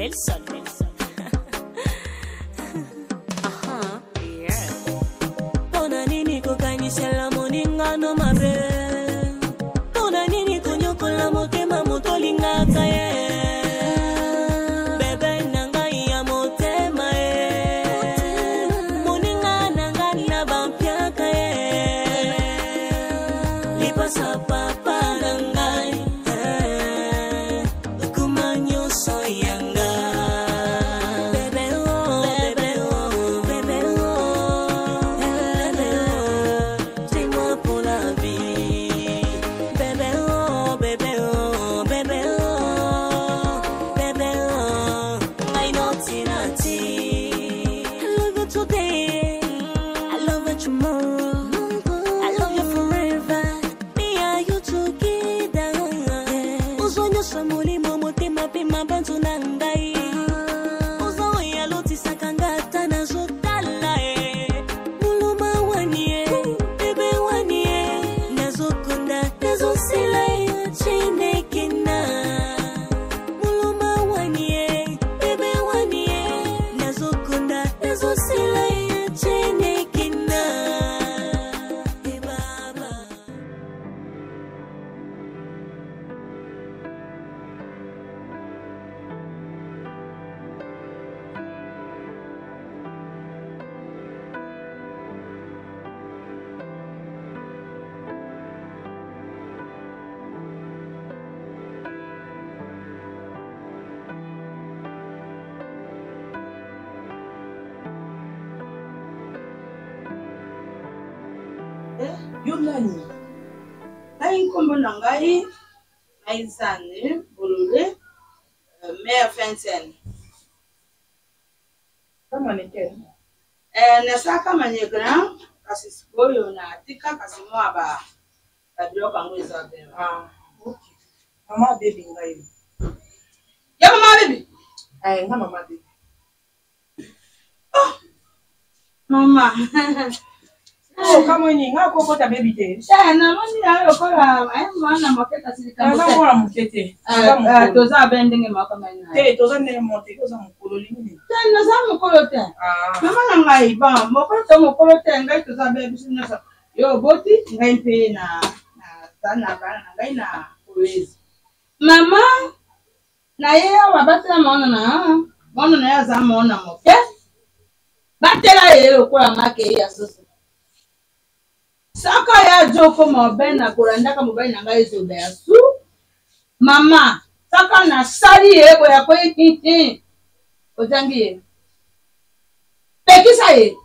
Del Sol. Tona nini kokanyisela moninga no mabe. Tona nini konyokola motema motolingaka ye. Bebe nanga ya motema ye. Moninga nanga na bampiaka ye. Lipasa papa nangai. Kumanyo soyanga. Yulani. Ngai kombo nangai Aizane Bolole Mère Fenten. Kama nike. Nasaka manyegra kasi sikoyo na tika kasi moaba. Kabilo kangu Isabel. Okay. Mama baby ngai. Ya mama baby. Nga mama baby. Oh. Mama. Oh, kama ni nga koko ta baby te. Na mani ayo kola ay mwana maketa silika mukete. Nga mukete. Toza bendenge makama ina. Te toza ne monte toza mukolo lini. Na za mukolo te. Mama na ngai ba mokolo to mukolo te ngai toza baby sinasa. Yo boti ngai pe na sana bana ngai na kolezi. Mama na yeye wabatela maona na ya za maona moke. Batela yeye okola make ya soso. Saka ya joko mobena kurandaka mobena ngai zobe asu. Mama, saka na sali ego ya ko titi. Ojangi. Pekisa ye.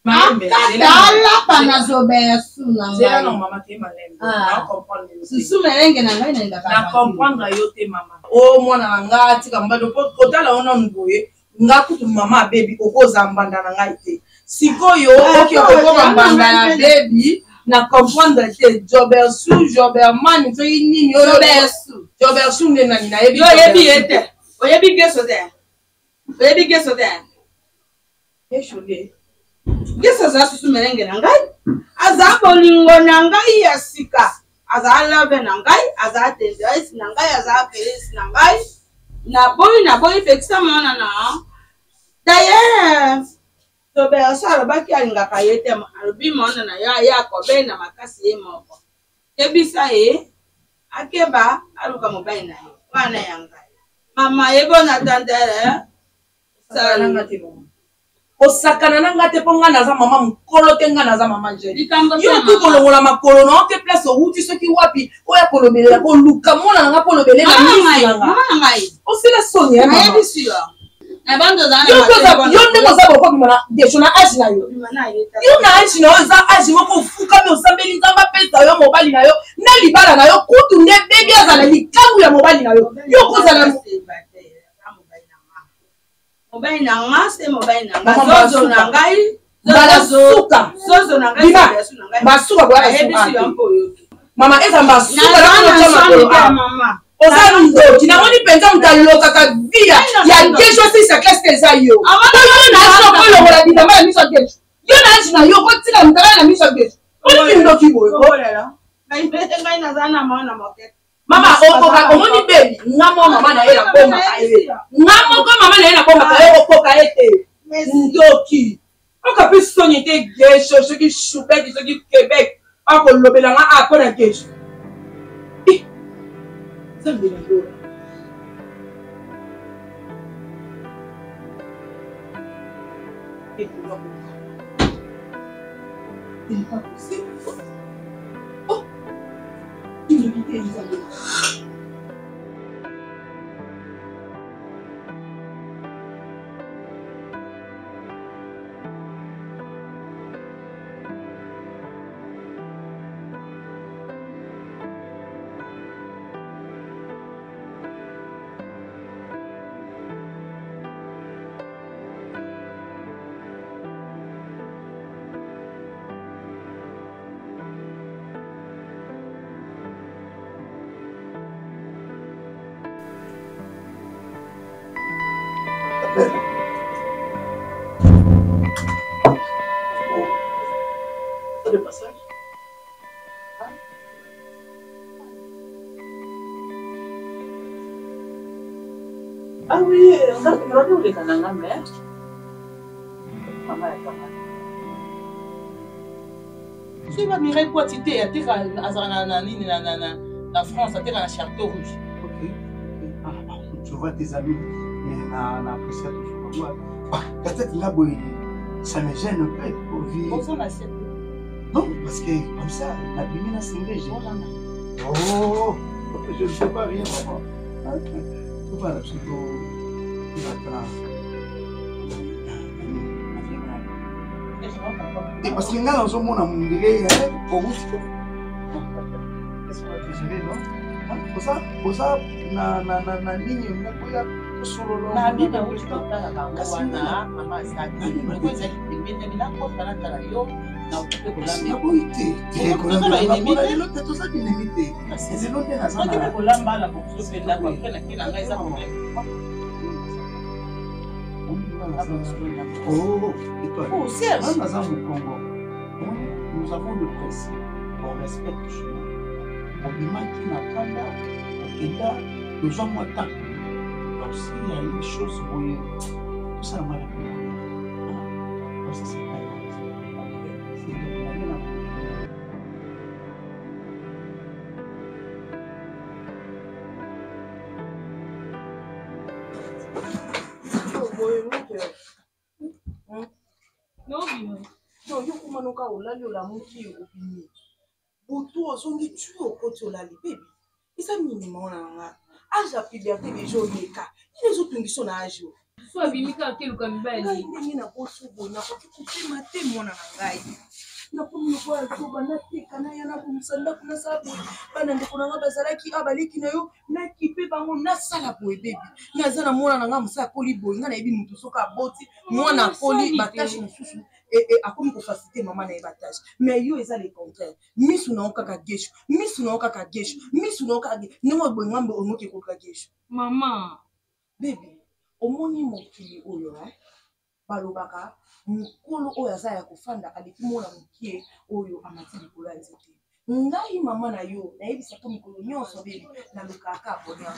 Akadala pana zobe asu na ngai. Zera no mama te malembe. Na comprendre. Susu merenge na ngai na ndaka. Na comprendre yo te mama. O mwana nga tika mbado kotala ona mboye. Nga kutu mama baby okoza mbanda na ngai te. Sikoyo oki okoma mbanda ya baby na comprendre te Jober man to nini Jobersu nena ni na yebi yo yebi ete oyebi geso te eshole geso za susu merenge na ngai aza bolingo na ngai ya sika aza lave na ngai aza tendais na ngai aza keres na ngai na boy fixa mona na d'ailleurs Tobe asara baki alinga kayete arubi mona na ya kobe na makasi ye moko. Kebisa ye akeba aluka mobai na ye. Wana yanga. Mama yebo na tandere. Sala ngati mo. Osakana nanga te ponga na za mama mukolo te nga na za mama jeli. Yo tu kolongola makolo na te place outi soki wapi oya kolobela ko luka mona nga kolobela na misi nga. Mama ngai. Osila sonia mama. Ayebisi yo. Yo ndeko za boko bimana desho na age na yo. Yo na age na yo za age moko fuka me osambeli nzamba pesa yo mobali na yo na libala na yo kutu nde baby azala likangu ya mobali na yo. Yo kozala mobali na nga se mobali na nga zozo na ngai zozo na ngai basuka kwa suka mama eza basuka na mama Oza ndoki na woni penza mutaloka ka via ya kesho si sa classe teza yo. Amana na soko lo wala bidama ya miso kesho. Yo na nchi na yo ko tika mutala na miso kesho. Oni ndoki boyo. Ngai na zana maona moke. Mama, on dit baby. Maman, maman, na ela bomba kaye. Maman, comme maman na ela bomba kaye, oko kaye te. Ndoki. On ka plus sonner des gays, ceux qui choupent, ceux qui Québec. On ko lobela nga a ko na gays. Ça me dérange. Il n'est pas possible. Oh, il me dit Elisabeth. Le passage. Ah oui, regardez où les cananga mère. Maman est pas mal. Tu vas mirer quoi tu t'es à la France, à la Château Rouge. Ok. Ah, tu vois tes amis, mais on apprécie toujours. Peut-être là, ça me gêne un peu pour vivre. Non, parce que comme ça, la bimina c'est léger. Oh, je ne sais pas rien, maman. Tu vas plutôt. Tu vas et parce que là, dans mon amour, il est pour vous. Qu'est-ce qu'on va te gérer, non? Pour ça, na ligne, on a solo. Na bibi wuti kotala bangwana mama saki ngoza kipembele bila kofa na tala yo na ukipe kulamba na boite kulamba l'autre tout ça qui limité c'est l'autre na ça na kulamba la kusopenda kwa kena kila ngaiza problème oh et toi oh Serge dans un Congo nous avons le principe on respecte chez nous on demande qui n'a pas là nous avons moins temps. S'il y a une chose où tout ça m'a répondu. Ça c'est pas non, yo kumanoka olali olamuki obini. Butu ozongi tu okoti olali baby. Isa minimum na âge à puberté déjà au Yeka. Il les autres qui sont à âge. Soit bimika kelu kamibali. Ngai na boso bona ko kupima te mona ngai. Na komi ko azo bana te kana yana ko musanda kuna sabu. Bana ndeko na ngaba zalaki abaliki na yo na kipe bango na sala boy baby. Na zana mona na ngam sa koli boy ngana ebi mutu soka boti mona koli batache mususu. Et à comme pour faciliter maman na ébatage mais yo eza le contraire misu na okaka gesho misu na okaka gesho misu na okaka nengo bwengambe omoke ko ka gesho Maman baby omoni mokili oyo balobaka mukolo oyo aza ya kofanda aleki mona mokie oyo amati likolo ya nzete ngai mama na yo nayebisa ko mikolo nyonso baby na lukaka bonheur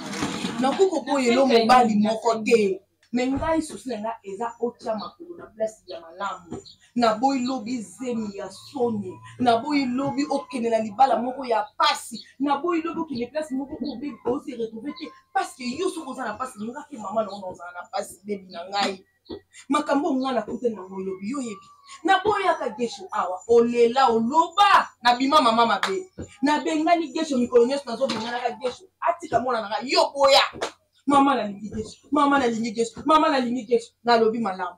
na kuko boye lo mobali moko te mais ngai souci na eza otia makolo na place ya malamu na boy lobi zemi ya soni na boy lobi okene na libala moko ya pasi na boy lobi okene place moko ko be o se retrouver te parce que yo so koza na pasi ngaki mama na ona na pasi baby na ngai makambo ngana kute na boy lobi yo yebi na boy aka gesho awa olela oloba na bima mama mabe na bengani gesho mikolo nyonso na zo bengana ka gesho atika mona na ngai yo boya mama na lingi gesho mama na lingi gesho mama na lingi gesho na lobi malamu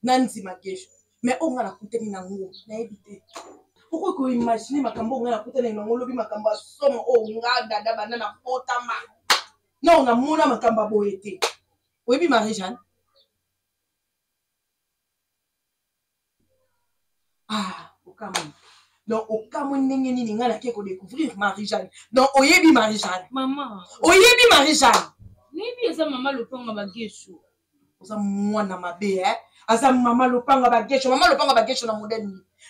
na nzima gesho mais on a la coûté na ngo na éviter pourquoi ko imaginer makambo on a la coûté na ngo lobi makambo somo o nga dada banana potama non na mona makambo boyete oyebi Marie-Jeanne ah okamo donc okamo ndenge nini nga na ke ko découvrir Marie-Jeanne donc oyebi Marie-Jeanne maman oyebi Marie-Jeanne nibi eza mama loponga bagesho oza mwana mabe aza mama lopanga bagesho na modèle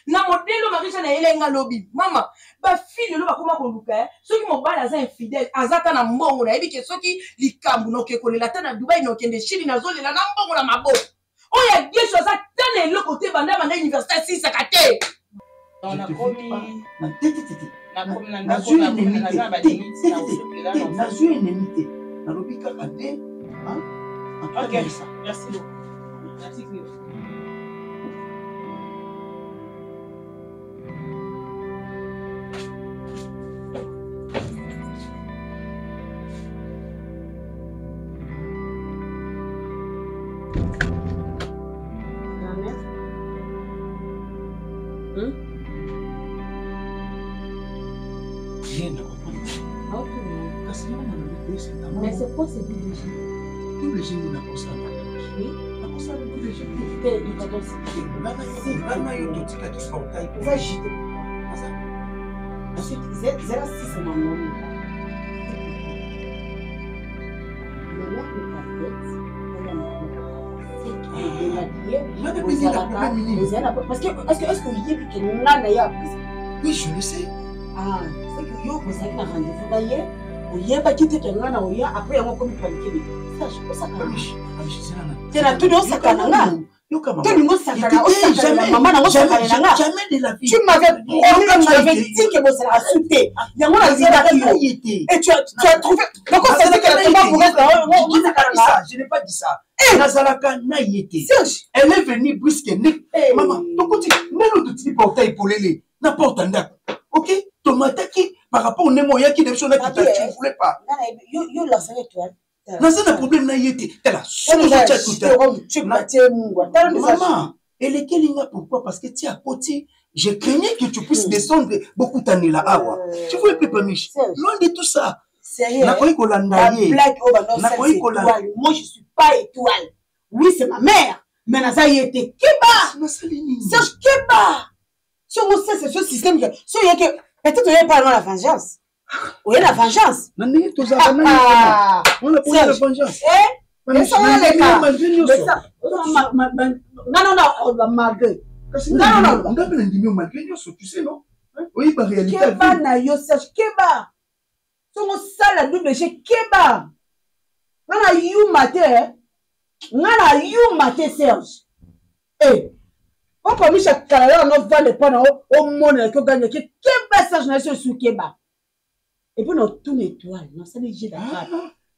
na modelo marisha na elenga lobby mama ba fille lo ba koma koluka soki mobala za infidèle azata na mbongo na yebike soki likambu no ke kolela ta na Dubai no kende Chine na zolela na mbongo na mabo oya gesho za tane le côté banda université 6 akate On a commis Ok, merci beaucoup. Merci Cléo. Mais c'est quoi ce double G? Double G, nous n'avons pas ça. Oui. Nous n'avons pas ça, double G. Quel éducateur c'est? Là, il y a d'autres cas qui sont taillés. Ça, j'étais. Ensuite, 06 c'est mon nom. Le lac de parce que est-ce que vous dites que nous n'avons oui, je le sais. Ah, c'est que vous avez un rendez-vous d'ailleurs. Vous avez quitté que nous avons après on comme paniqué. Ça, je pense ça. C'est la tout dans sa canana. Jamais de la vie. Tu m'avais dit que vous allez sauter. Et tu as trouvé. Donc, ça veut dire que je n'ai pas dit ça. Nazalaka naïté. Elle est venue brusque. Maman, donc tu dis portail pour les n'importe un d'accord. Ok? Tomate qui, par rapport au Nemoya qui ne voulais pas. Yo la savais toi. Dans un problème naïté. Maman, elle est Kelinga pourquoi? Parce que tu es à côté. Je craignais que tu puisses descendre beaucoup d'années là. Tu vois un peu pas Mich. Loin de tout ça. Sérieux? Moi je suis pas étoile. Oui, c'est ma mère. Mais Naza y était Keba. Serge Keba. Si on sait c'est ce système que si on y a que peut-être on y a pas la vengeance. Oui, la vengeance. On a pas la vengeance. Mais ça va les gars. Non, malgré. Non, tu sais non? Oui, par réalité. Keba na yo Serge Keba. Si on sait la double chez Keba. Nana you maté. Nana you maté Serge. Eh. On peut mis chaque carrière on va le prendre au monde que gagne que Keba Serge na sur Keba. Et puis, nous tout étoile, nous sommes les d'accord.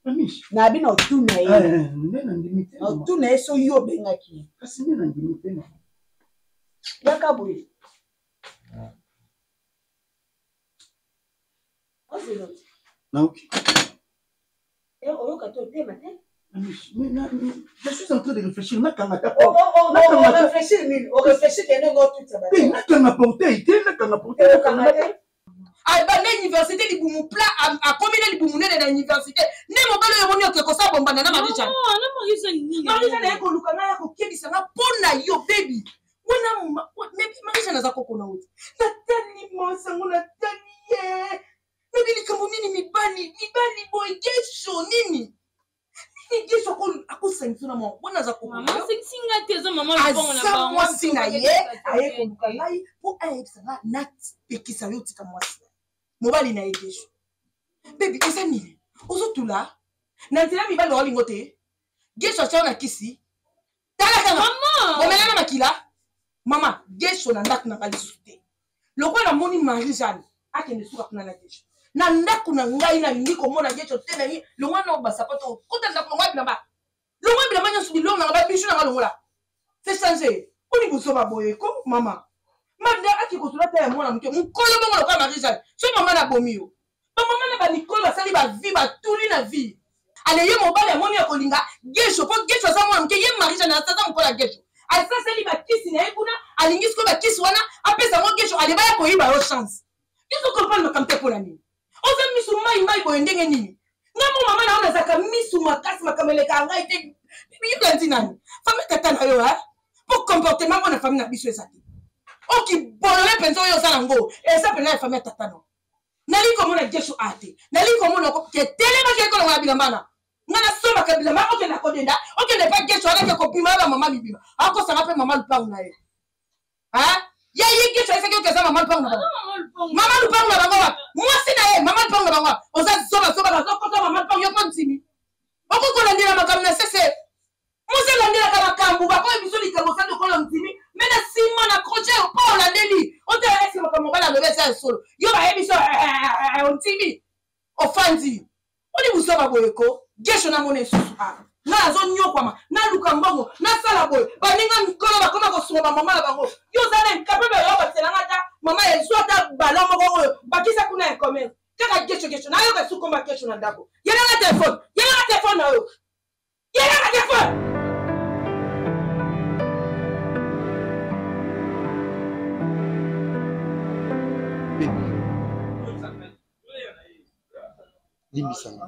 Nous avons tout naïf. Nous tout naïf, so yo bengaki. Yakaboui. Oh, c'est l'autre. Non, ok. Et on va te matin. Je suis en train de réfléchir. On réfléchit, on réfléchit que nous avons tout ça. Ah, l'université du Boumou-Pla, à combien de Boumouné de l'université? N'est mon bel que ça, bon, banana, Marisha. Non, Marisha n'a pas eu à coquiller, ça va pour na yo, baby. Marisha n'a pas coconut. Nathalie, mon sang, Nathalie. Mais il est comme Nini, Bani, boy, Gesho, Nini. Gesho, à cause de ça, maman, on a zakko. Maman, c'est singa tes maman, ça, moi, si na ye, aye, comme Kalai, pour un ça va, Nat, et qui s'allie au tika moi. Mobali na yegesho. Baby, esa nini? Ozo là. Nantela mi ba lo lingote. Gesho cha na kisi. Tala kanga. Maman. Bomela na makila. Mama, gesho na ndaku na kalisute. Loko na moni Marie-Jeanne. Akende suka kuna na gesho. Na ndaku na ngai na ndiko mona gesho tena ni longa na basapato. Kota ndaku ngwa bila ba. Longa bila manya subi longa ba bishu na longa. C'est changé. Oni busoba boyeko, mama. Manda aki kotula ta mwana mke mukolo bongo kwa Marie-Jeanne so mama na bomio mama na ba Nicole basali ba vie ba tuli na vie ale ye mobali amoni ya kolinga gesho po gesho sa mwana mke ye Marie-Jeanne asasa mukola gesho asasa sali ba kisi na ekuna alingisi ko ba kisi wana apesa mo gesho ale ba ya koyiba yo chance kiso comprendre makamte pona nini oza misu mai boye ndenge nini ngamo mama na ona zaka misu makasi makamele ka ngai te bibi kanti nani femme tata na yo ha pour comportement na famille na biso ezati oki bolole penzo yo salango esa pena famille tata no nali komona gesho ate nali komona ko ke telema ke ko na bilambana ngana soma ka bilamba oke na kodenda oke ne pa gesho ala ke kopima ba mama bibima ako sanga pe mama lupangu na ye ha Ya yi ke choisa ke ça maman pang na bango. Maman lu pang na bango. Moi si na ye maman pang na bango. Oza soba ko maman pang yo ko ntimi. Oko ko landira makam na sese. Mose landira kama kambu ba ko biso likambo sa ko ntimi. Mais na sima na crochet au pas landeli. On te laisse makam ba la lever ça solo. Yo ba ye biso ntimi. Ofandi. Oni busoba boyeko. Gesho na mone susu. Na zo nyokwama na lukambongo na sala boy baninga mikolo bakoma ko soma mama bango yo zana capable yo batelanga ta mama ezwata ballon moko oyo bakisa kuna e comment kaka gesho na yo ka su komba gesho na ndako yela telefone na yo yela telefone Limbisanga.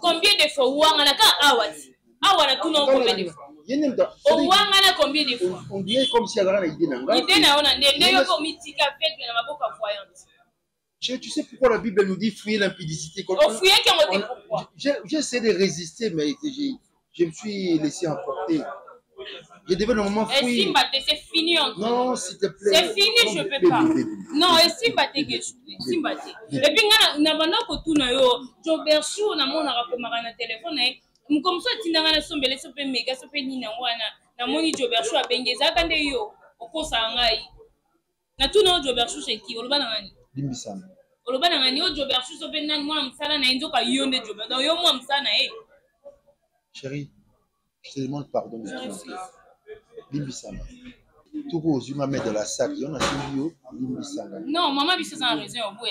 Combien de fois Ouangana Awana tout non combien de fois Ouangana combien de fois on dirait comme si elle avait une idée. Tu sais pourquoi la Bible nous dit fuir l'impudicité? J'essaie de résister, mais je me suis laissé emporter. Je devais normalement fuir. C'est fini entre nous. Non, s'il te plaît. C'est fini, je ne peux pas. Non, et Simbate. Et puis, Nabana Kotuna yo, Joberchou, na mon arakomara na téléphone, comme ça, Tindana Sombele, Sopé Mega, Sopé Nina Wana, na moni Joberchou a Bengeza, Kande yo, Okosa Angai. Na tout non, Joberchou, c'est qui? Olobanangani. Limbisana. Olobanangani, Joberchou, Sopé Nan, moi, Msana, na Indoka Yonde Joberchou. Donc, yo, moi, Msana, Chérie, je te demande pardon. Limbisana. Tout rose, ma mère de la sac, il y en a un Limbisana. Non, maman, il s'est en raison au bout.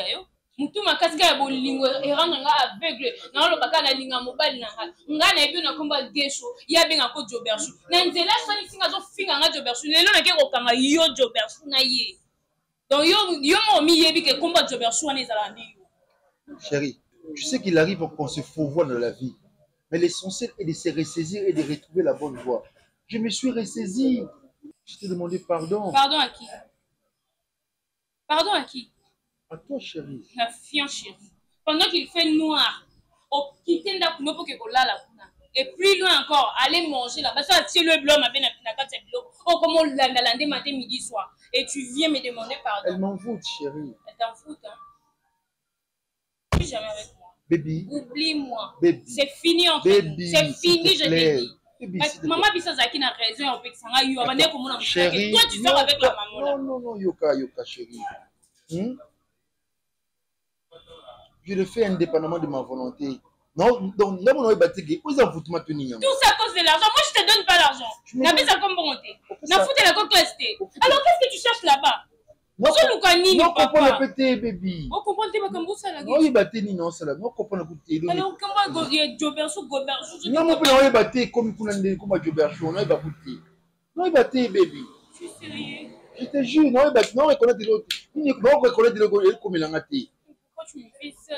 Mutuma kasika bolingo eranga nga aveugle na lo baka na linga mobile na nga na ebi na komba gesho ya benga ko Joberchou na nzela soni singa zo finga nga Joberchou lelo na ke ko kanga yo Joberchou na ye donc yo mo mi yebi ke komba Joberchou na ezala ndi. Chérie, tu sais qu'il arrive qu'on se fourvoie dans la vie, mais l'essentiel est de se ressaisir et de retrouver la bonne voie. Je me suis ressaisi. Je t'ai demandé pardon. Pardon à qui? Pardon à qui? À toi, chérie. La fiance, chérie. Pendant qu'il fait noir, au quitter la pour que et plus loin encore, aller manger là-bas. Ça, c'est le blanc, ma belle, oh, comment l'andalande matin, midi, soir. Et tu viens me demander pardon. Elle m'en fout, chérie. Elle t'en fout, hein. Plus jamais avec moi. Baby. Oublie-moi. C'est fini entre nous. C'est fini, je te dis. Maman Bissazaki n'a raison, on peut que ça aille. Chérie. Toi, tu sors avec la maman. Non, Yoka, chérie. Je le fais indépendamment de ma volonté. Non, donc, là, on a battu. Où est-ce que vous m'avez tenu? Tout ça à cause de l'argent. Moi, je te donne pas l'argent. La mise à comme volonté. La foute la côte restée. Alors, qu'est-ce que tu cherches là-bas? Non, comprends le pété, baby. On comprend le comme vous, ça là. Non, il battait ni non, ça là. Non, comprends le côté. Alors, comment Joberchou, non, mon père, on est battu comme Joberchou. On est battu. Non, il battait, baby. Je suis sérieux. Je te jure, non, il battait. Non, reconnaître l'autre. Non, reconnaître l'autre comme il a gâté.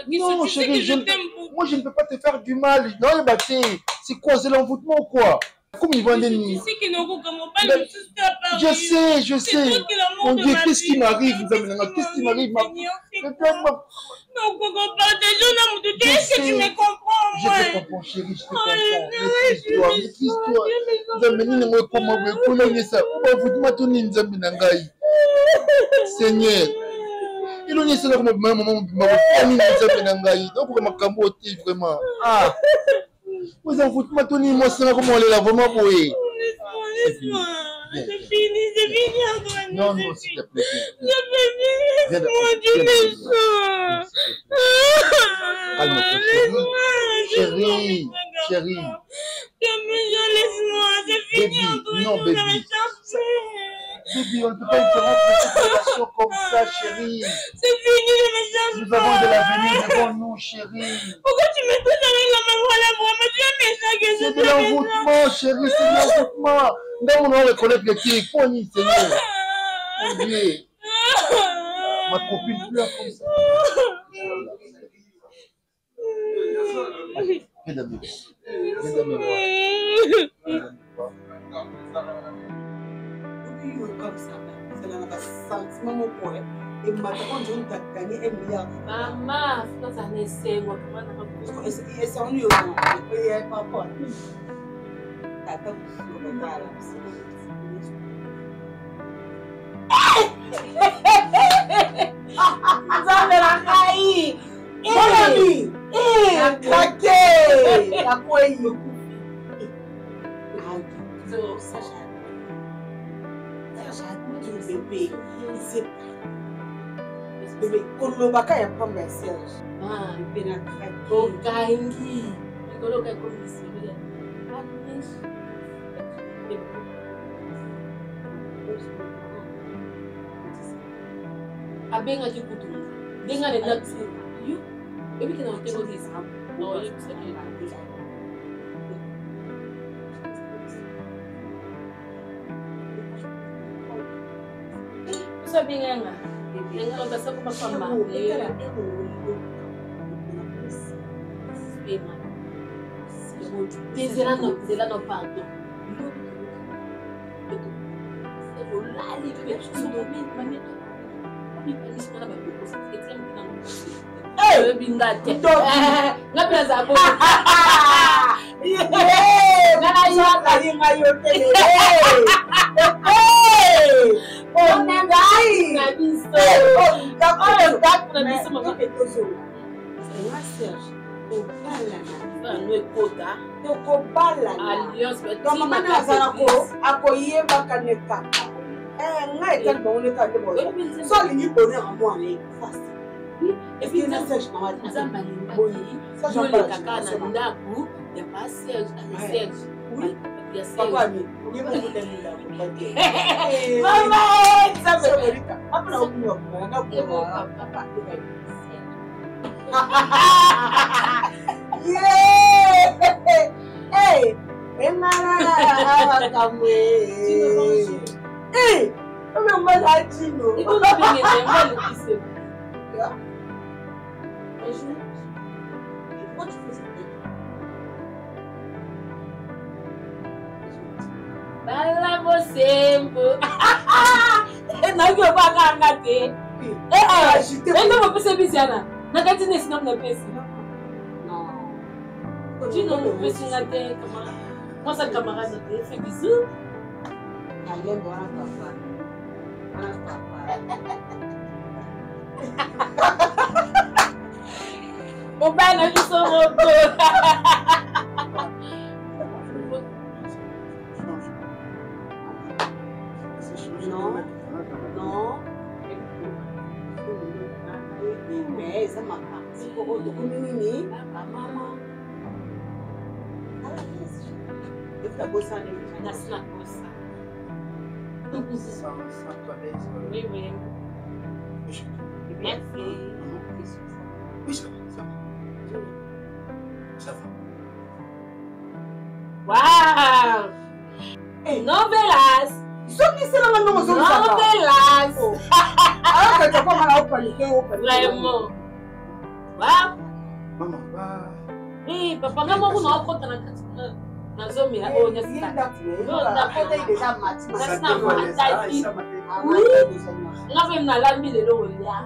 Non, chérie, moi je ne peux pas te faire du mal. Non, il battait. C'est quoi? C'est l'envoûtement ou quoi? Comme ils vendent des nuits. Je sais. Mon Dieu, qu'est-ce qui m'arrive? Qu'est-ce qui m'arrive? Est-ce que tu me comprends? Je te comprends, chérie, je te comprends. Maîtrise-toi. Seigneur. Il y a ça comme maman donc vraiment. Ah. Vous en foutez Tony, moi c'est comment on est là vraiment pour y. C'est fini Antoine. Non, s'il te plaît. C'est fini. Mon Dieu, Chérie. Laisse-moi, c'est fini Antoine. Non, baby. Baby, on ne peut pas interrompre cette relation comme ça, chérie. C'est fini, je me cherche. Nous avons de l'avenir devant nous, chérie. Pourquoi tu me traites avec la même voix? Mais tu es méchant que c'est de l'envoûtement, chérie, c'est de l'envoûtement. Là, on va reconnaître le téléphone, Seigneur. Mon Dieu. Ma copine pleure comme ça. Viens d'amener. Comme ça, c'est dans le sentiment mon point. Et maintenant, je vais gagner 1 milliard. Maman, c'est un essai. Moi, comment on a et c'est en lui, il n'y a pas quoi. tata kutala. Nzambela kai. Mami. Kake. Kakwei. So Sacha. Bébé, c'est bébé kolobaka ya pamba ya Serge. Ah, bébé na kaki. Okangi. Ekoloka komisi bébé. Abenga jikutu. Denga le taxi. You. Bébé qui n'a pas de this. Non, il est sérieux. So binganga. Denga lo basa ko mapamba. Désirant no pardon. Hey, Emara, hey, I'm not Chino. You don't bring it. What you Bala Bosembo. Now you're back on that day. Hey, don't be so busy, Anna. Not getting this number, person. Tu n'as pas pu se laver comme moi, sa camarade de fait bisous. Elle aime voir papa. Mon père n'a vu son robot. Non, non. Mais ça m'a pas. C'est pour eux de communier. Maman. Eu gostar de nascer na coça. Oui, oui. Bien fait. Oui, ça va. Ça va. Waouh! Novelas! Novelas! Vraiment. Waouh! Maman, va. Oui, papa, maman, on a encore dans la catégorie. Nazomi la onya sita. No na kota déjà mati. Nasina mataki. Oui. Ngave na lambi le lo ya.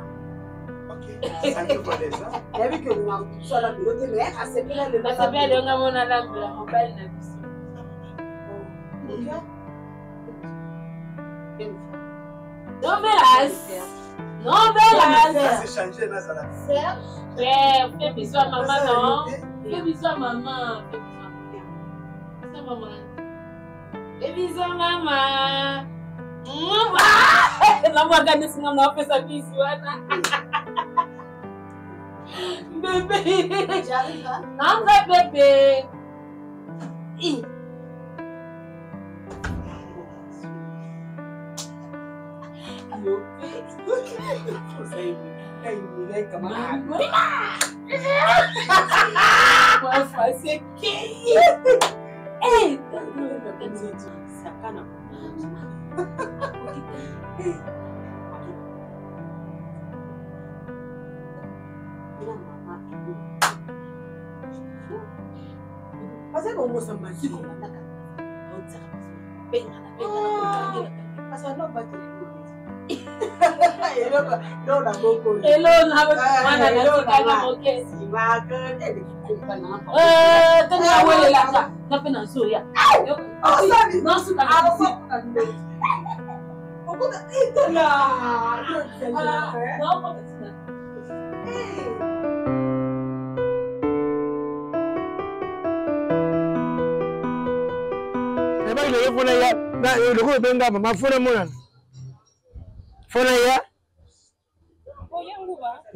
OK. Ça te connaît ça. Et vu que nous avons sur la pilote mais à ce là le ça bien le ngamona lambi la mobile na biso. Novelas. Novelas. C'est changé là ça là. Serge. Fais bisous à maman non. Fais bisous à maman. Maman. Bisous maman. La voix gagne ce nom on fait sa bisou là. Bébé. J'arrive là. Entre bébé. Allô. Vous savez, il est comme ça. C'est qui? Hey, sakana. Asa ko mo sa masiko nataka. Otsa. Penga na. Asa no ba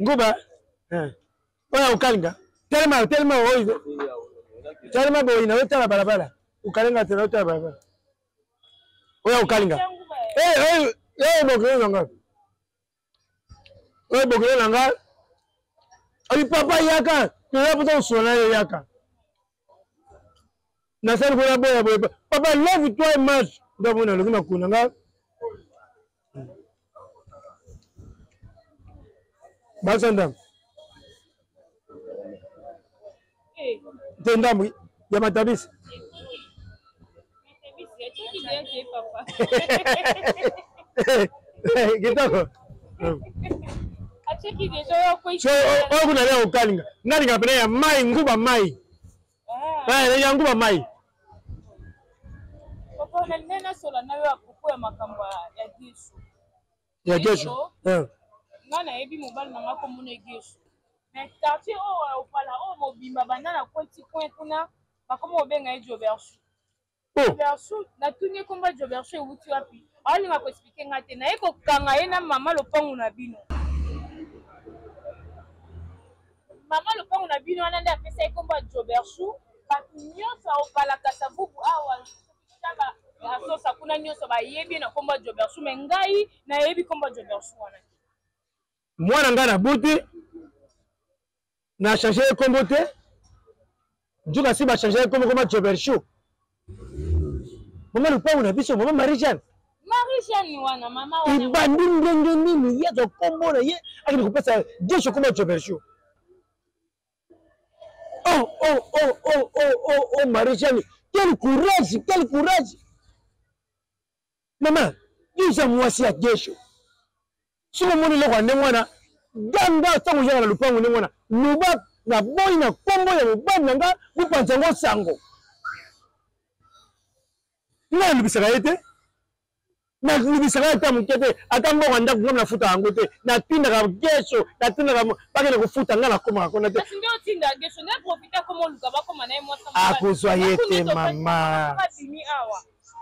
Nguba? Oya ukalinga. Tellement boina utala barabara. Ukalinga tena utala barabara. Oya ukalinga. Bokele nanga. Bokele nanga. Oli papa yaka, tu puto sona yaka. Na sasa kuna boya. Papa love toi et marche. Ndio mbona lazima kunanga. Basanda. Tendamwi ya matabisi. Kitoko. Acheki deja kwa so kuna leo ukalinga. Ngalinga pena ya mai nguba mai. Ya nguba mai. Papa na nena sola nawe akukua ya makambo ya Yesu. Ya Yesu. Ngana ebi mobile na ngako muna Yesu. Mais quartier o opala o mobimba banana kwenti kuna bakomo obenga e Jobersu. Jobersu na tunye komba Jobersu wuti wapi. Ali ngako expliquer ngate na eko kanga yena mama lopangu na bino. Mama lopangu na bino ananda apesa ekomba Jobersu batu nyonso opala kasavubu awa taba asosa kuna nyonso ba yebi na komba Jobersu mengai na yebi komba Jobersu wana. Mwana ngana buti na changer kombo te njuka si ba changer kombo koma Jobersu. Mama lupangu na biso mama Marie-Jeanne wana mama wana ibandi ngenge nini yezo kombo na ye akini kupesa jesho koma Jobersu. Oh Marie-Jeanne, quel courage. Maman, isa mwasi ya jesho. Suma moni loko ande mwana ganga tango jana lupangu ande mwana nuba na boy na kombo ya mubanda nga bupanza ngo sango. Na lubisaka yete? Na lubisaka yete mukete akambo wanda ngomna futa yango te na tinda ka jesho na tinda ka bakene kufuta ngala koma kona te. Ndio tinda jesho na profiter komo luka bakoma na mwasa mama. Akozwa yete mama.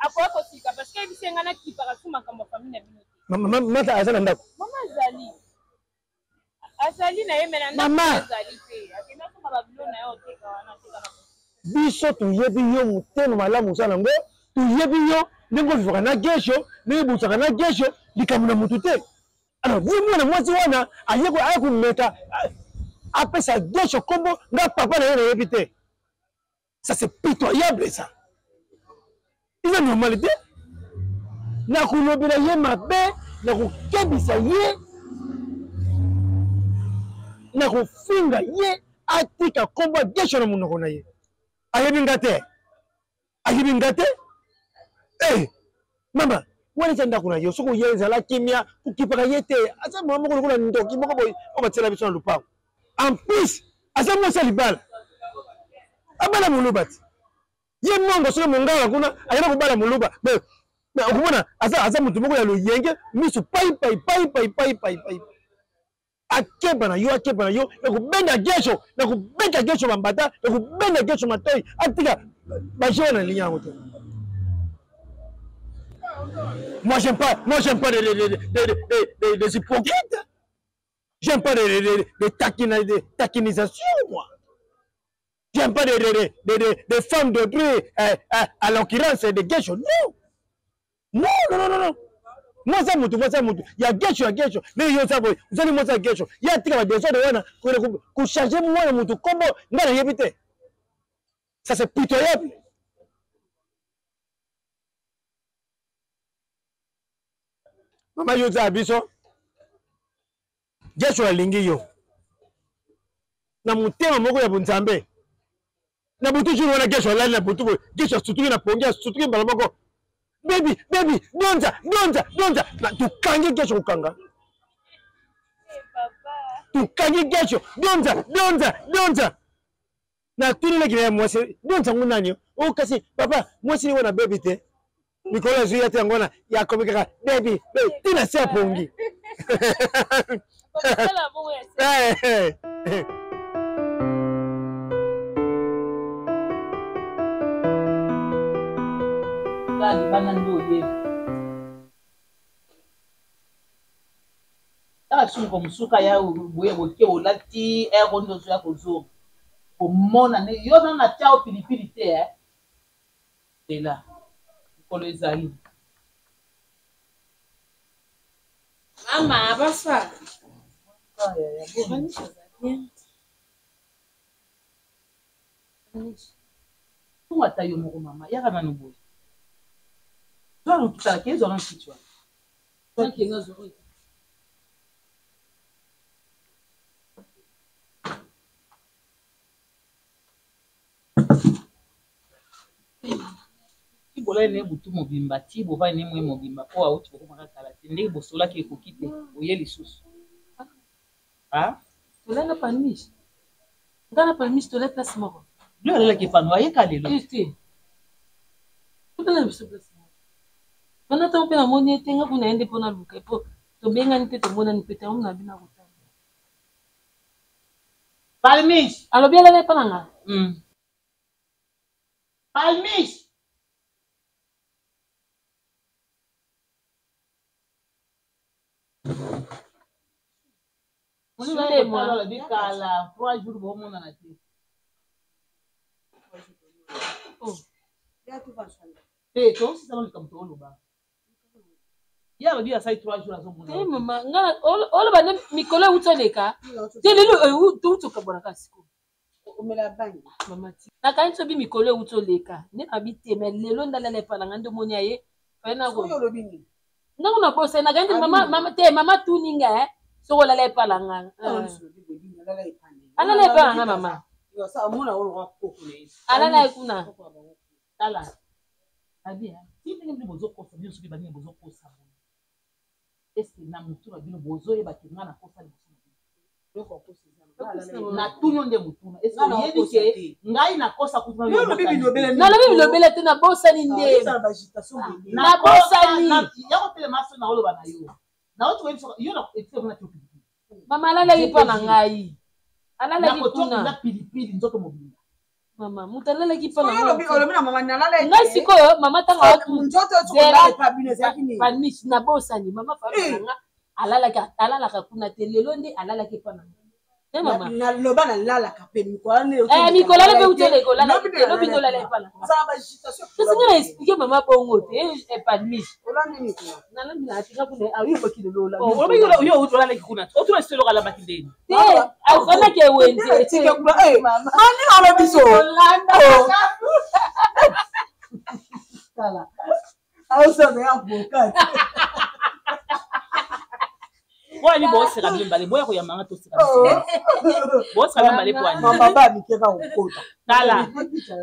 Ako sika parce que bisenga na kipara suma kama famille na bino. Mama mata azana ndako. Mama Azali na yemena ndako Azali te. Akina suma babilo na yo teka wana teka na. Biso tuyebi yo muteno malamu sana ngo tuyebi yo ndingo vivaka na gesho ndibutaka na gesho likamuna mutu te. Alors vous mwana mwasi wana ayeko meta apesa gesho kombo nga papa na yeye yebi te. Ça c'est pitoyable ça. Ils ont normalité. Na kulobela ye mabe na kukebisa ye na kufinga ye atika kombo gesho na munoko na ye. Ayebingate mama wale tanda kuna yo soko yenza la kimia ukipaka yete asa mama ko kuna ndoki moko boy o batela biso na lupango en plus asa mo salibala abala mulubati ye mongo soko mongala kuna ayana kubala muluba mais ukumona asa mutu moko ya luyenge misu pai akeba na yo na kubenda gesho bambata na kubenda gesho matoi atika bajona linyango te. Moi j'aime pas des hypocrites. J'aime pas des taquinisations moi. J'aime pas des femmes de prix à l'occurrence des gesho. Non. Moi ça mutu. Ya gesho. Mais yo ça boy. Vous allez moi ça gesho. Ya tika ba gesho de wana ko changer moi mutu kombo ngana yebite. Ça c'est pitoyable. Mama yo za biso. Gesho alingi yo. Na mutema moko ya bunzambe. Na butu juru wana gesho lali na butu. Gesho sutuki na pongea sutuki mbala moko. Baby, donza. Na tukange gesho kukanga. tukangi kesho donza na tuni na kile mwasi donza ngunani o kasi papa mwasi ni wana baby te Nicolas zuya te ngona ya komika baby tina sia pongi Kali bana ndoye sungo musuka ya boye boke olati erondo zo ya kozo komona ne yo na tiao pilipili te ela kolo ezali mama basa tunga tayo moko mama yaka na nuboye zo kitala kezo na kichwa zo kinga zo bola ne butu mobimba ti bova ne mwe mobimba po auti ko makakala ti ndenge bosola ke kokite oye lisusu ah tolanga palmis ngana palmis tole place moko lo ala ke pano aye kalelo ti tolanga biso place moko bana to pe na moni tenga kuna ende pona luka po to benga ni te to mona ni pete on na bina kota palmis alo biela le pananga palmis on est moi la bikala 3 jours bo mona na ti oh ya tu fashion to si salon comme to loba ya ba dia sai 3 jours azo mona mama ngana olo ba mikolo utoleka te lelo tu kabona kasiko umela bangi mama ti na kanso bi mikolo utoleka ne abite me lelo ndala le palanga ndo monya ye fa na go yo lobini nangu na bosa na gandi mama tuninga so la le palanga ala le palanga mama yo sa mona wo ko kule ala na kuna tala abia ti ndenge bozo ko sa biso bi bani bozo ko sa est-ce na mutu na bino bozo ye bakinga na ko sa na tunyo nde mutuna est-ce que yebi ke ngai na kosa kutuna yo lobi bilobele te na bosa ni nde na bosa ni ya ko tele maso na oloba na yo na otu webiso yo na etike mona tu pilipili mama alala yipa na ngai alala yipuna na pilipili nzoto mobimba mama mutalala yipa na yo lobi na mama nalala ngai sikoyo mama tanga watu nzoto tsokola pa bino zakini panish na bosa ni mama fa nga alala ka kuna te lelo ndi alala yipa na mama na loba na lala ka pe mikola ne mikola le pe utele ko lala lobi to lala yipa na ça va agitation c'est ce que expliquer mama bongo te panish ola nini ko na na atika kuna ayo bakile lola o lobi yo utola le kuna o tuna selo kala bakindeni te afana ke wende tike kuna mama mani alo biso sala au ça me avocat wani bosse ka bimbale boya ko yamanga to sika bosse ka bimbale kwani mama ba mikeka ukota tala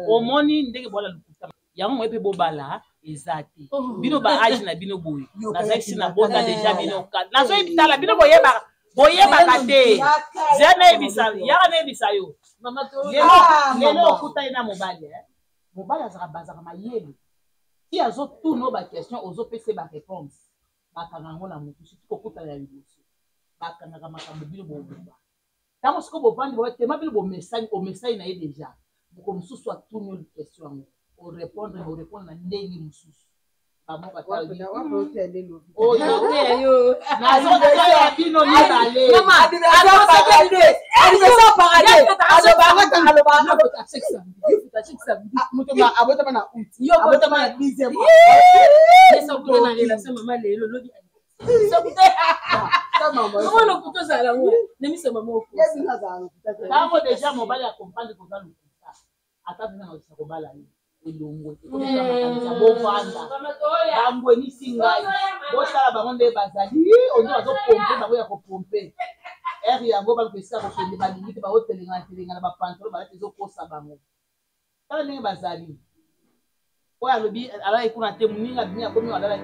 omoni ndenge bola lukuta yango mo epe bobala ezati bino ba age na bino boye na sexy na bota deja bino ka na so ebitala bino boyeba kate zena ebisa ya na ebisa yo mama to lelo okuta ina mobali mobali azaka bazaka mayele ti azo tourno ba question ozo pese ba réponse bakanga ngo na mutu siti kokuta ya liboso bakanga makambo bino bobumba tango siko bovandi bo tema bino bo message na ye déjà ko mususu a tourno une question o répondre na ndenge mususu ba mo ka tala oh yo na zo ya bino ni dale mama anniversaire paradis aloba mutu ma abota na yo abota na 10e esa kuna na relation mama lelo lobi comment le couteau ça là nemi c'est maman au tango déjà mobali accompagne ko dans le couteau ata bina na ko bala ni elongo ko na bovanda bangwe ni singai bosala bango nde bazali ondo azo pomper bango ya ko pomper eri yango ba ko esika ko kende ba limite ba hotelinga na ba pantolo ba tezo kosa bango tala ndenge bazali oyo alobi ala ekuna te moninga bimi akomi alala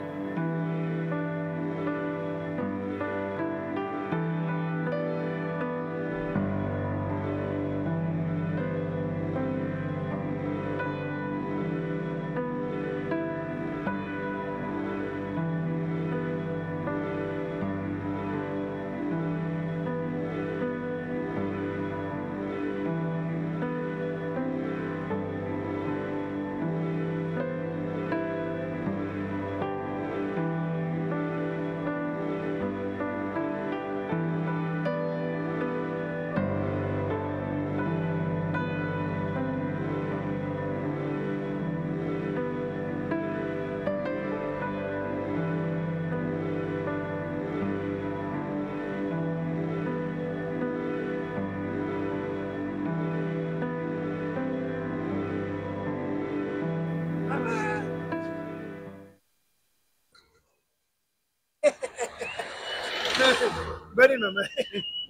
Bani mama.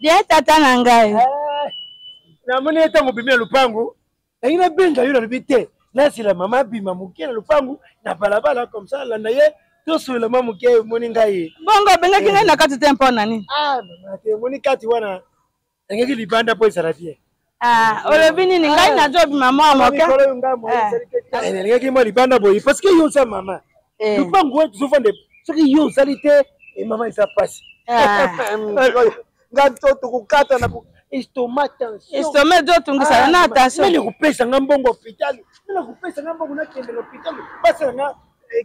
Bien tata na ngai. Na moni eta mobimi lupango. Na ina benga yo na bité. Là c'est la maman bima muke na lupango na balabala comme ça là na ye to so le maman muke moni ngai. Bongo benga kinga na kati tempo nani? Ah mama te moni kati wana. Ngeki libanda po isarafie. Ah, olobini ni ngai na job mama moke. Ngeki mo libanda boy parce que yo sa mama. Lupango wetu sofande soki yo salite et maman ça passe. Ngato tukukata na estomac tension. Estomac do tungisa na attention. Nani kupesa ngambongo hospitali. Nani kupesa ngambongo na kende hospitali. Basa na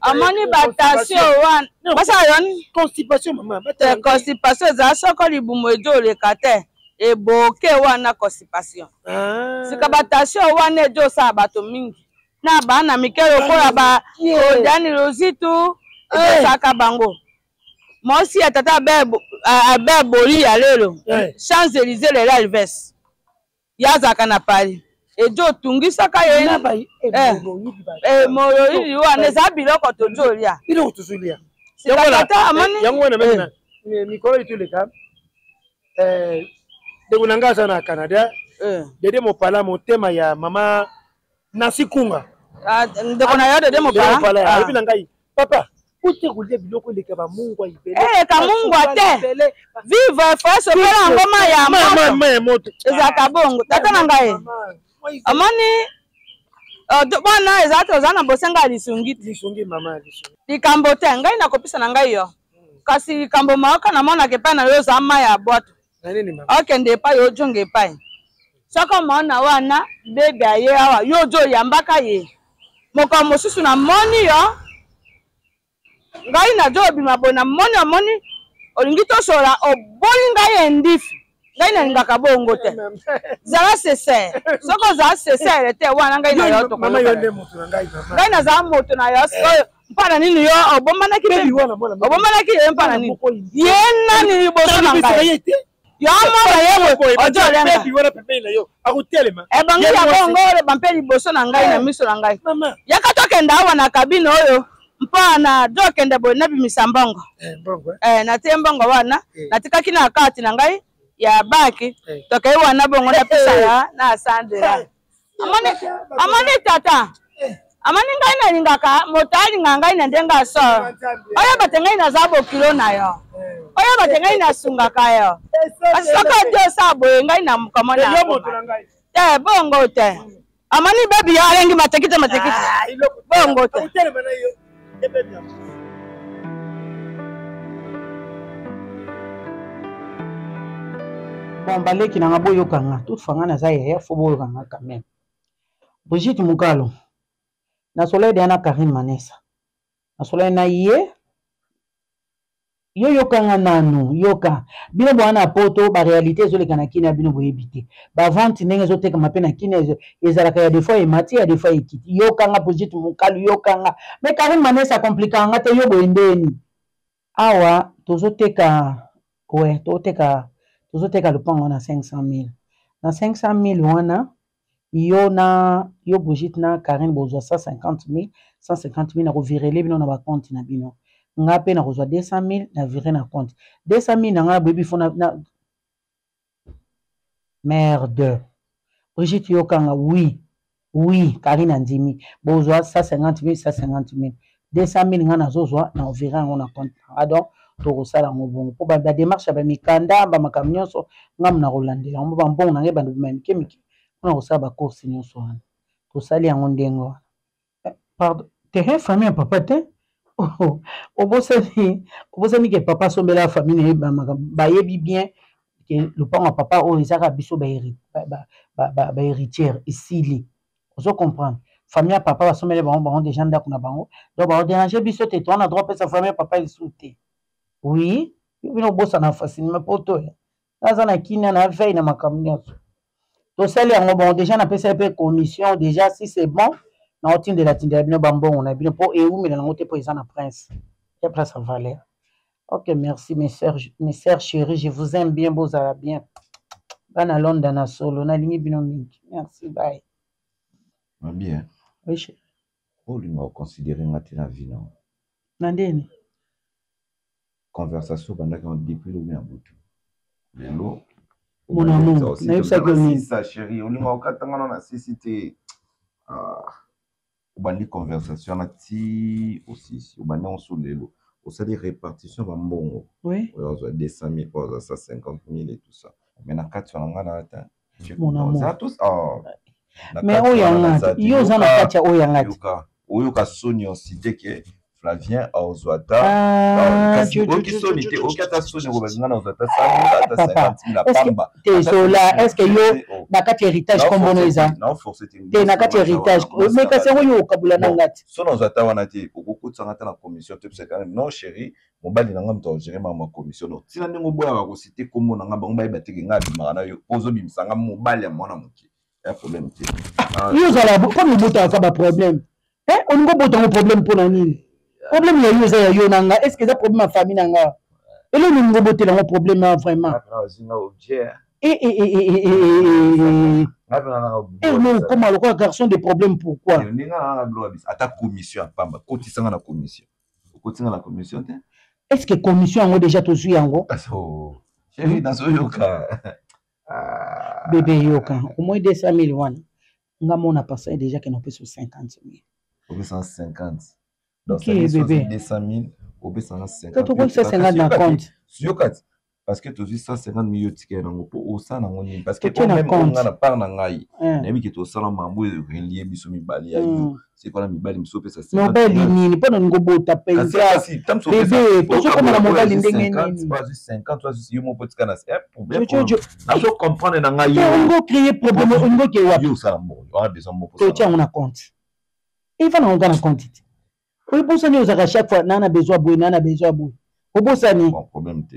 amoni batation wan. Basa yoni constipation mama. Constipation za soko libumo ejo le kate. Eboke wana constipation. Sika batation wana ejo sa bato mingi. Na bana mikelo kola ba odani rozitu saka bango. Moi aussi atata beboli ya lelo Champs-Élysées le Alves yazaka na Paris ejo tungisaka ye moyo ili wana za biloko tojolia biloko tojolia yango na mena mikolo ituleka de kunanga sana Canada dede mopala motema ya mama Nasikunga ndeko na yo dede mopala abi ngai papa Ute kulia biloko leka ba Mungu ibele. Ka Mungu ate. Vive face pela ngoma ya mama ya moto. Ezaka bongo. Tata na ngai. Amani bwana ezato zana bosenga lisungi mama lisungi. Likambo te ngai na kopisa na ngai yo. Kasi likambo maoka na mona ke pa na yo za ma ya boto. Na nini mama? Okende pa yo jonge pa. Soko mona wana bebe aye awa yo jo yambaka ye. Moko mosusu na moni yo. Ngai na jobi mabona moni olingi to sola oboli ngai endifi ngai na ngaka bongo te zala sese soko za sese te wana ngai na yo to mama yo nde moto na ngai mama ngai na za moto na yo mpana nini yo obomana ki ye mpana nini ye nani liboso na ngai yo mwana ye ojo lenga baby wana pepe na yo akutelema bangi ya bongo le bampe liboso na ngai na miso na ngai yaka tokenda awa na kabine oyo mpana do kende boy na bimisa mbongo na te mbongo wana natikaki na kati na ngai ya baki tokai wana bongo na pesa ya na sandera amani tata amani ngai na lingaka motali ngai na ndenga so oya batengai na zabo kilo na yo oya batengai na sungaka yo asaka dio sabo ngai na mkamona yo bongo te amani baby ya rengi matekite bongo te Bon, baleki na ngabo yokanga. Toute fanga na zaya ya fobo yokanga quand même. Brigitte Mukalo. Na soleil de na Karine Manessa. Na soleil na ye. Yo yokanga nanu, yoka. Bino bwana poto ba réalité zo le kanakina bino boyebite. Ba vente ndenge zo teka mapena kina ezalaka ya des fois e mati ya des fois ekiti. Yokanga Brigitte Mukalo yokanga. Mais Karine Manessa komplikanga te yo boendeni. Awa tozo teka le pango na 500,000. Na 500,000 wana yo Brigitte na Karine bozwa 150,000, 150,000 na revirele bino na ba compte na bino. Nga pe na reçoit 200,000 na viré na compte 200,000 na nga baby fona na merde Brigitte yokanga oui Karine ndimi bozwa 150,000 150,000 200,000 nga nazozwa na viré ngo na compte donc to kosala ngo bongo po ba démarche ba mikanda ba makamnyonso ngam na rolandela ngo ba mbongo na nge bandu ba mikemiki na kosala ba course nyonso wana to sali yango ndengo pardon te famille papa te obosani ke papa sombela la famille ba yebi bien que le papa papa o ezaka biso ba héritière ici ozo comprendre famille papa ba sombela bango déjà ndako na bango donc ba déranger biso te on a droit pe sa famille papa il souté oui bino bossa na facilement poto ça na kina na veille na makamnyo to sali yango bon déjà na pesa pe commission déjà si c'est bon na otine de la tinde bino bambon on a bien pour et où mais na ngote pour na prince et place en valeur. OK, merci mes sœurs chéries, je vous aime bien beaux à bien. Bana Londres na solo na lingi bino mingi. Merci, bye. Bien. Oui, chérie. Oh, lui m'a considéré matin vie non. Nandeni. Conversation pendant qu'on depuis le bien bout. Lelo. Mon amour, ça chérie, on a katanga na cité. Obandi conversation na ti aussi, obandi on sous lelo. Au sali répartition va mbongo. Oui. On a 200 000, on a 150 000 et tout ça. Mais na 4 on a na mon amour. Ça tous mais oyanga, yo za na katia oyanga. Oyoka soni on cité que Flavien Ozwata. Est-ce que yo na kati héritage comme on eza? Non, forcément. Te na kati héritage. Mais ka sengo yo kabula na ngati. Son Ozwata wana te beaucoup de sangata na commission te parce que non chérie, mobali nanga mto gérer ma commission no. Tina ndingo boya ba ko cité kombo nanga bango ba batiki nga bimaka na yo pozo bimisanga mobali ya mwana muki. Un problème te. Yo za la comme bota ka ba problème. On ngo bota un problème pour nani? Problème ya yo za yo nanga, est-ce que ça problème ma famille nanga? Et là nous ngo boter un problème vraiment. Non, comment le garçon des problèmes pourquoi? À ta commission pamba, kotisanga na commission. Kotisanga na commission te? Est-ce que commission ngo déjà to suis yango? Chérie dans so yoka. Bébé yoka, au moins 200 000 wana. Nga mona passé déjà que nous peut sur 50 000. Au moins 150. Donc ça veut dire 200 000, au moins 150. Quand tu vois ça 50 dans compte. Yoka. Parce que tu as 150 millions de tickets dans au sein de parce que même on a part dans ngai. N'aimi que tu sala mambo relié biso mi bali ayo. C'est quoi la mi bali miso pesa c'est. Non bali ni pas dans ngobo tapenza. Bébé, tu sais comment la mobile ndenge ni. 50 toi yo mon petit canal. Problème. Na so comprendre na ngai. On go créer problème, on go ke wapi. Yo sala mo. On a besoin mo pour ça. Tu tiens on a compte. Il va on a compte. Oui pour ça nous à chaque fois nana besoin boy nana besoin boy. Au bon ça ni. Problème te.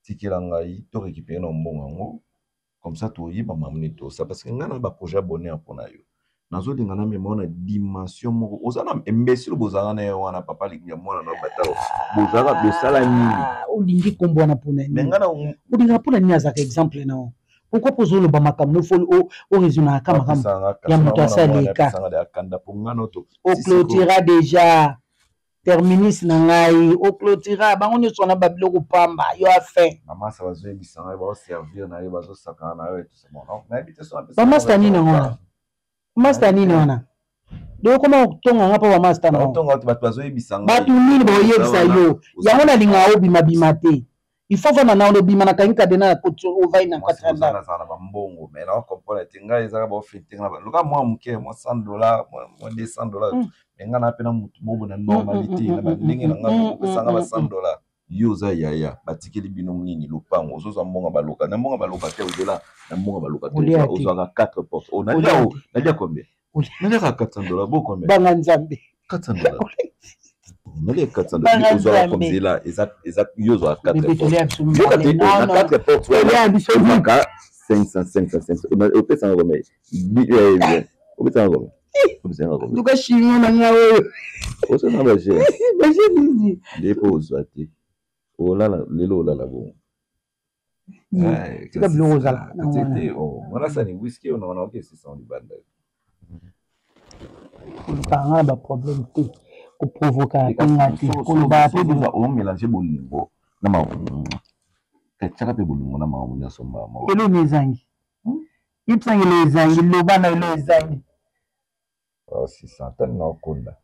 Tiki langai to récupérer no mbongo comme ça to yiba mamni to ça parce que ngana ba projet abonné mpona yo nazo lingana me mona dimension moko ozana imbécile bozanga na yo wana papa lingi mona no batalo bozanga bosala nini olingi kombo na pona mais ngana olinga pona nini azaka exemple na pourquoi poser le bamakamno fol o raisonner kama ya moto asaleka o clôturera déjà terminus na ngai o clôtura bango nyonso na babiloko pamba yo a fait maman ça va jouer bisanga ba servir na yo bazo sakana na yo et tout ça bon non na habite so ba master nini ngona master nini wana do koma tonga ngapa ba master na tonga to bato bazo bisanga batu nini ba yebisa yo yango na linga obima bima te il faut vraiment na obima na kanka de na ko o vai na 4 ans na ba mbongo mais na comprendre tinga ezaka ba ofite na luka moi muke moi $100 moi $200 ngana pena mutu bobo na normalité na bandenge na ngana ko sanga ba $100 yoza yaya batikeli bino nini lupango ozoza mbonga baloka na mbonga baloka te odela na mbonga baloka te ozoza 4 portes on a dia combien na dia $400 bo combien banga nzambe $400 na dia $400 ozoza comme là exact yoza 4 portes na 4 portes ouais 500 on a opé ça combien opé ça combien Duka chino na ngawe. Oso na baje. Baje nini? Dépose ati. Olala lelo olala bon. Tika bilo ozala. Tete o. Wala sa ni whisky on a ok c'est ça on libanda. Ka nga ba problème te. Ko provoquer ngati. Ko ba pe de on mélanger bolingo. Na ma. Kachaka pe bolingo na ma munya somba ma. Elo mezangi. Yipsangi lezangi lobana lezangi. Oh, 600 na okunda.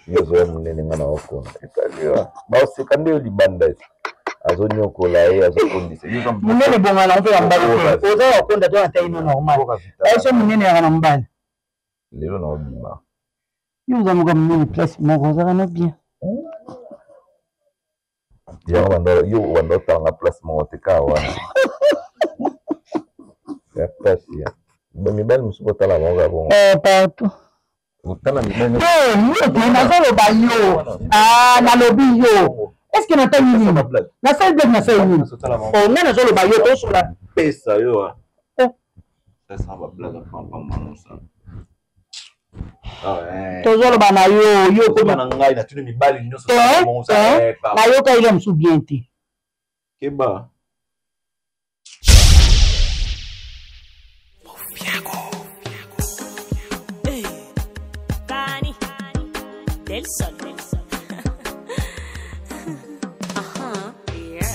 Yezo munene ngana okunda. Ikaliwa. Ba usikande libanda. Azo nyokola ye azo kondise. Munene bonga na oto mbali. Ozo okunda to ata ino normal. Aiso munene ya na mbali. Lelo na obima. Yuza muka munene place moko za na bien. Yo wando tanga place moko te ka wana. Ya pasi ya. Mi belle musuko tala monga bon. Partout. Utala mi belle. Na solo ba yo. Na lobi yo. Est-ce que na ta yini? Na sa blague na sa yini. Oh, na solo ba yo to sola. Pesa yo. Ça va blague pam ça. Ah to solo ba na yo ko na ngai na tuni mi bali nyoso mo sa na yo ka ile msu bien te. Keba. Nelson. Yeah.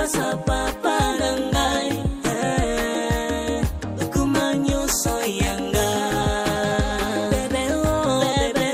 pasa